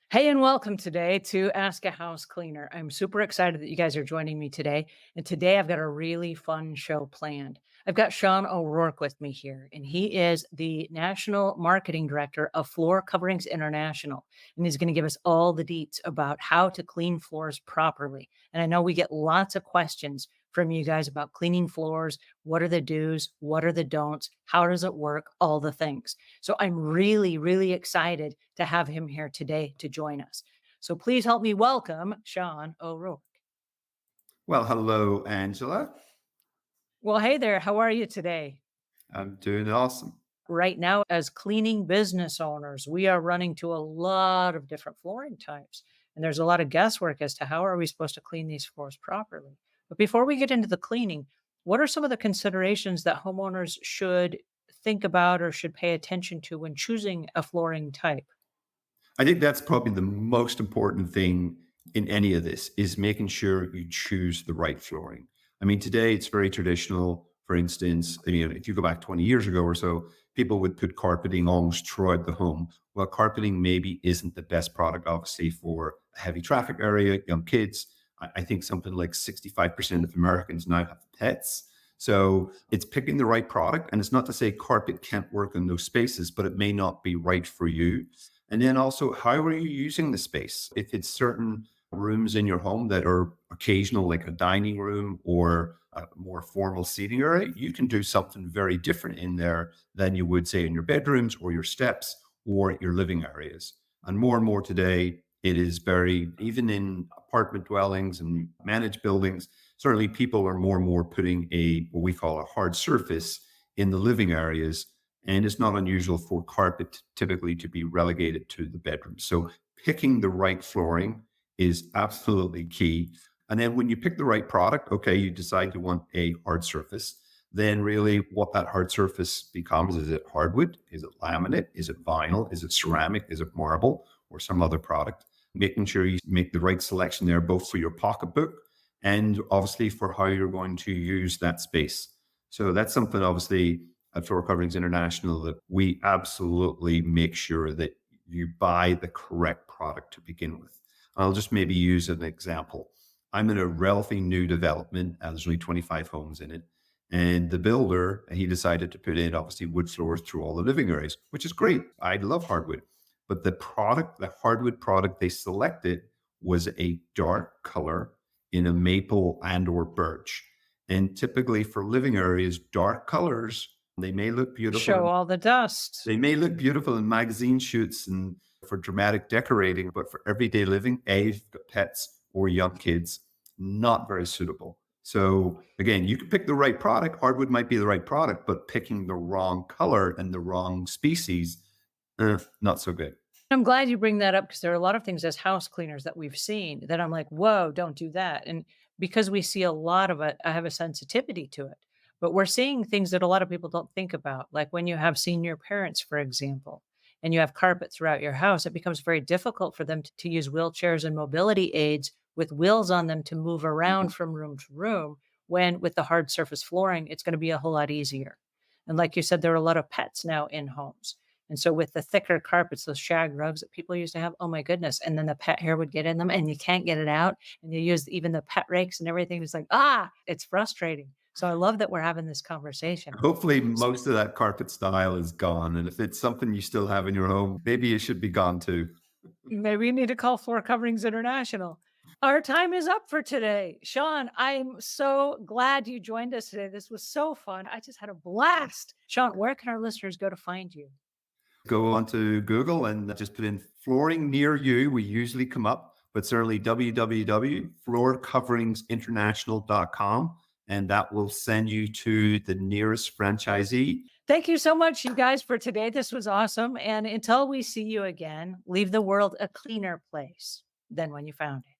Hey, and welcome today to Ask a House Cleaner. I'm super excited that you guys are joining me today. And today I've got a really fun show planned. I've got Sean O'Rourke with me here, and he is the National Marketing Director of Floor Coverings International. And he's going to give us all the deets about how to clean floors properly. And I know we get lots of questions from you guys about cleaning floors. What are the do's? What are the don'ts? How does it work? All the things. So I'm really, really excited to have him here today to join us. So please help me welcome Sean O'Rourke. Well, hello, Angela. Well, hey there. How are you today? I'm doing awesome. Right now, as cleaning business owners, we are running to a lot of different flooring types. And there's a lot of guesswork as to how are we supposed to clean these floors properly. But before we get into the cleaning, what are some of the considerations that homeowners should think about or should pay attention to when choosing a flooring type? I think that's probably the most important thing in any of this is making sure you choose the right flooring. I mean, today it's very traditional. For instance, if you go back 20 years ago or so, people would put carpeting almost throughout the home. Well, carpeting maybe isn't the best product, obviously, for a heavy traffic area, young kids. I think something like 65% of Americans now have pets. So it's picking the right product. And it's not to say carpet can't work in those spaces, but it may not be right for you. And then also, how are you using the space? If it's certain rooms in your home that are occasional, like a dining room or a more formal seating area, you can do something very different in there than you would say in your bedrooms or your steps or your living areas. And more today, it is very, even in apartment dwellings and managed buildings, certainly people are more and more putting what we call a hard surface in the living areas, and it's not unusual for carpet typically to be relegated to the bedroom. So picking the right flooring is absolutely key. And then when you pick the right product, okay, you decide you want a hard surface. Then really what that hard surface becomes, is it hardwood? Is it laminate? Is it vinyl? Is it ceramic? Is it marble or some other product? Making sure you make the right selection there, both for your pocketbook and obviously for how you're going to use that space. So that's something obviously at Floor Coverings International that we absolutely make sure that you buy the correct product to begin with. I'll just maybe use an example. I'm in a relatively new development, and there's only 25 homes in it. And the builder, he decided to put in obviously wood floors through all the living areas, which is great. I love hardwood. But the product, the hardwood product they selected was a dark color in a maple and or birch. And typically for living areas, dark colors, they may look beautiful. Show all the dust. They may look beautiful in magazine shoots and for dramatic decorating, but for everyday living, if you've got pets or young kids, not very suitable. So again, you can pick the right product. Hardwood might be the right product, but picking the wrong color and the wrong species, not so good. I'm glad you bring that up because there are a lot of things as house cleaners that we've seen that I'm like, whoa, don't do that. And because we see a lot of it, I have a sensitivity to it. But we're seeing things that a lot of people don't think about, like when you have senior parents, for example, and you have carpet throughout your house, it becomes very difficult for them to use wheelchairs and mobility aids with wheels on them to move around from room to room. When with the hard surface flooring, it's going to be a whole lot easier. And like you said, there are a lot of pets now in homes. And so with the thicker carpets, those shag rugs that people used to have, oh my goodness. And then the pet hair would get in them and you can't get it out. And you use even the pet rakes and everything. It's like, it's frustrating. So I love that we're having this conversation. Hopefully, most of that carpet style is gone. And if it's something you still have in your home, maybe it should be gone too. Maybe you need to call Floor Coverings International. Our time is up for today. Sean, I'm so glad you joined us today. This was so fun. I just had a blast. Sean, where can our listeners go to find you? Go onto Google and just put in flooring near you. We usually come up, but certainly www.floorcoveringsinternational.com. And that will send you to the nearest franchisee. Thank you so much, you guys, for today. This was awesome. And until we see you again, leave the world a cleaner place than when you found it.